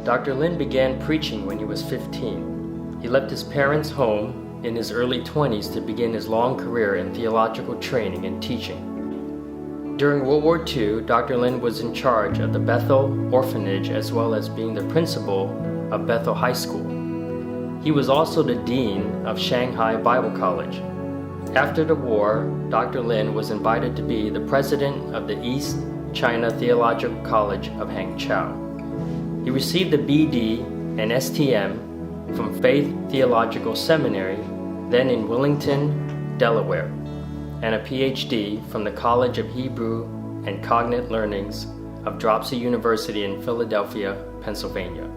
Dr. Lin began preaching when he was 15. He left his parents' home in his early 20s to begin his long career in theological training and teaching. During World War II, Dr. Lin was in charge of the Bethel Orphanage as well as being the principal of Bethel High School. He was also the dean of Shanghai Bible College. After the war, Dr. Lin was invited to be the president of the East China Theological College of Hangzhou. He received a BD and STM from Faith Theological Seminary, then in Wilmington, Delaware, and a PhD from the College of Hebrew and Cognate Learnings of Dropsy University in Philadelphia, Pennsylvania.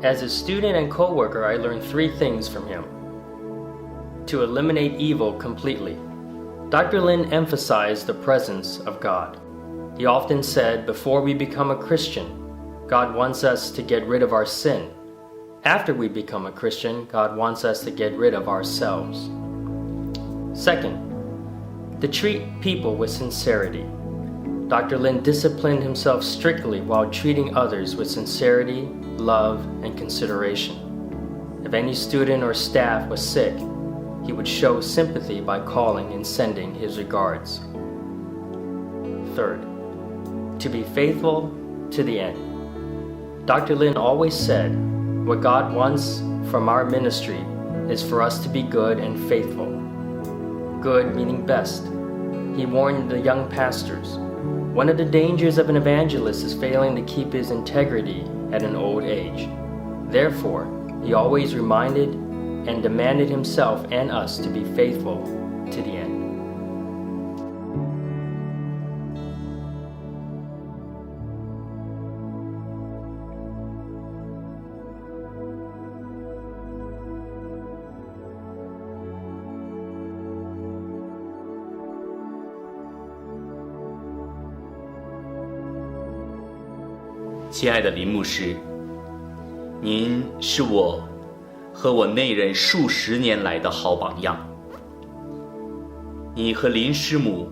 As a student and co-worker, I learned 3 things from him. To eliminate evil completely. Dr. Lin emphasized the presence of God. He often said, before we become a Christian, God wants us to get rid of our sin. After we become a Christian, God wants us to get rid of ourselves. Second, to treat people with sincerity. Dr. Lin disciplined himself strictly while treating others with sincerity, love, and consideration. If any student or staff was sick, he would show sympathy by calling and sending his regards. Third, to be faithful to the end. Dr. Lin always said, what God wants from our ministry is for us to be good and faithful. Good meaning best. He warned the young pastors, one of the dangers of an evangelist is failing to keep his integrity at an old age. Therefore, he always reminded and demanded himself and us to be faithful to the end. 亲爱的林牧师，您是我和我内人数十年来的好榜样。你和林师母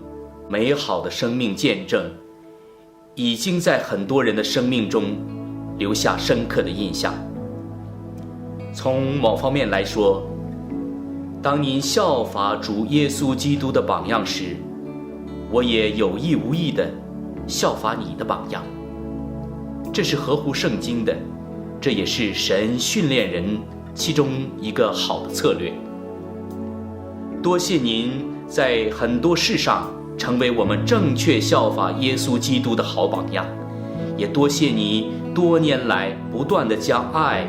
美好的生命见证，已经在很多人的生命中留下深刻的印象。从某方面来说，当您效法主耶稣基督的榜样时，我也有意无意地效法你的榜样。这是合乎圣经的，这也是神训练人其中一个好的策略。多谢您在很多事上成为我们正确效法耶稣基督的好榜样，也多谢你多年来不断地将爱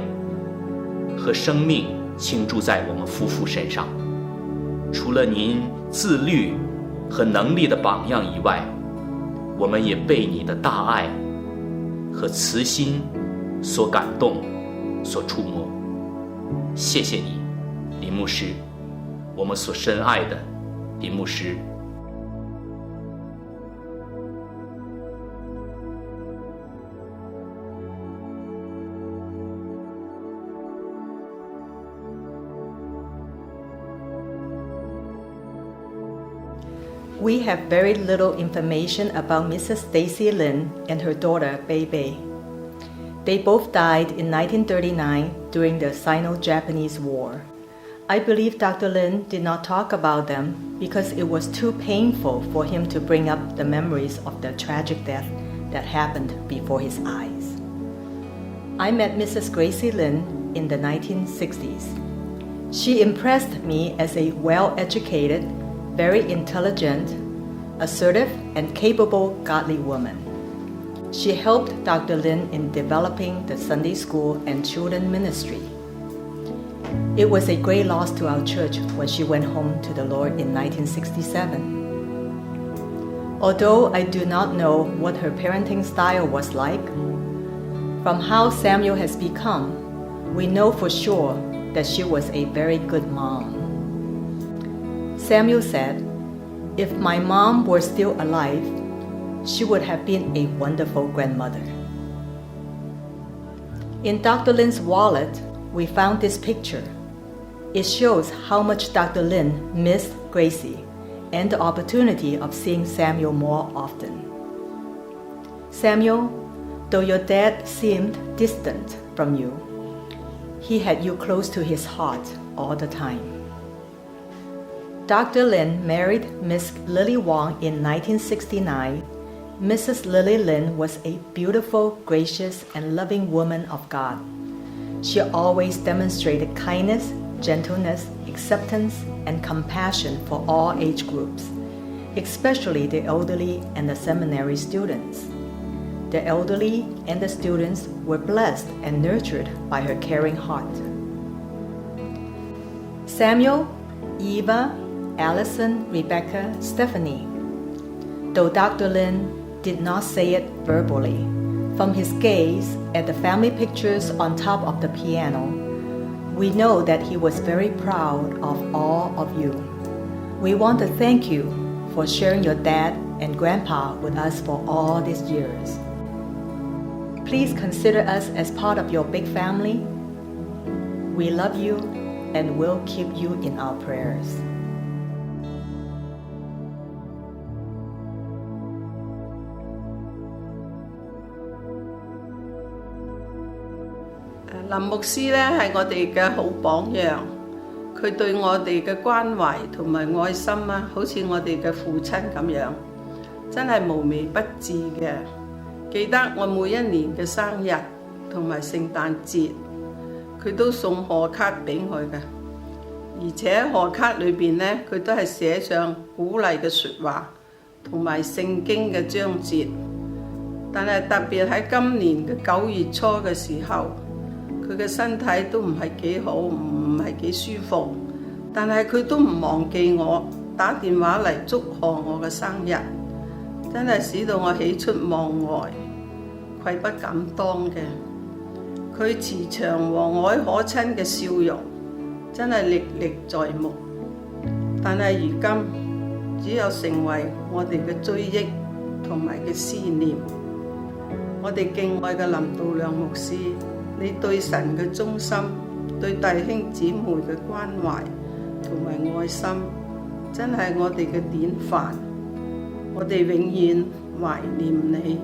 和生命倾注在我们夫妇身上。除了您自律和能力的榜样以外，我们也被你的大爱和慈心所感动，所触摸。谢谢你，林牧师，我们所深爱的林牧师。We have very little information about Mrs. Stacy Lin and her daughter, Bei Bei. They both died in 1939 during the Sino-Japanese War. I believe Dr. Lin did not talk about them because it was too painful for him to bring up the memories of the tragic death that happened before his eyes. I met Mrs. Gracie Lin in the 1960s. She impressed me as a well-educated, very intelligent, assertive, and capable godly woman. She helped Dr. Lin in developing the Sunday school and children ministry. It was a great loss to our church when she went home to the Lord in 1967. Although I do not know what her parenting style was like, from how Samuel has become, we know for sure that she was a very good mom. Samuel said, if my mom were still alive, she would have been a wonderful grandmother. In Dr. Lin's wallet, we found this picture. It shows how much Dr. Lin missed Gracie and the opportunity of seeing Samuel more often. Samuel, though your dad seemed distant from you, he had you close to his heart all the time. Dr. Lin married Miss Lily Wong in 1969. Mrs. Lily Lin was a beautiful, gracious, and loving woman of God. She always demonstrated kindness, gentleness, acceptance, and compassion for all age groups, especially the elderly and the seminary students. The elderly and the students were blessed and nurtured by her caring heart. Samuel, Eva, Allison, Rebecca, Stephanie. Though Dr. Lin did not say it verbally, from his gaze at the family pictures on top of the piano, we know that he was very proud of all of you. We want to thank you for sharing your dad and grandpa with us for all these years. Please consider us as part of your big family. We love you and will keep you in our prayers. 林牧師咧係我哋嘅好榜樣，佢對我哋嘅關懷同埋愛心啊，好似我哋嘅父親咁樣，真係無微不至嘅。記得我每一年嘅生日同埋聖誕節，佢都送賀卡俾我嘅，而且賀卡裏邊咧，佢都係寫上鼓勵嘅説話同埋聖經嘅章節。但係特別喺今年嘅9月初嘅時候，佢嘅身體都唔係幾好，唔係幾舒服，但係佢都唔忘記我，打電話嚟祝賀我嘅生日，真係使到我喜出望外，愧不敢當嘅。佢慈祥和藹可親嘅笑容，真係歷歷在目。但係如今只有成為我哋嘅追憶同埋嘅思念。我哋敬愛嘅林道亮牧師，你對神嘅忠心，對弟兄姊妹嘅關懷同埋愛心，真係我哋嘅典範。我哋永遠懷念你。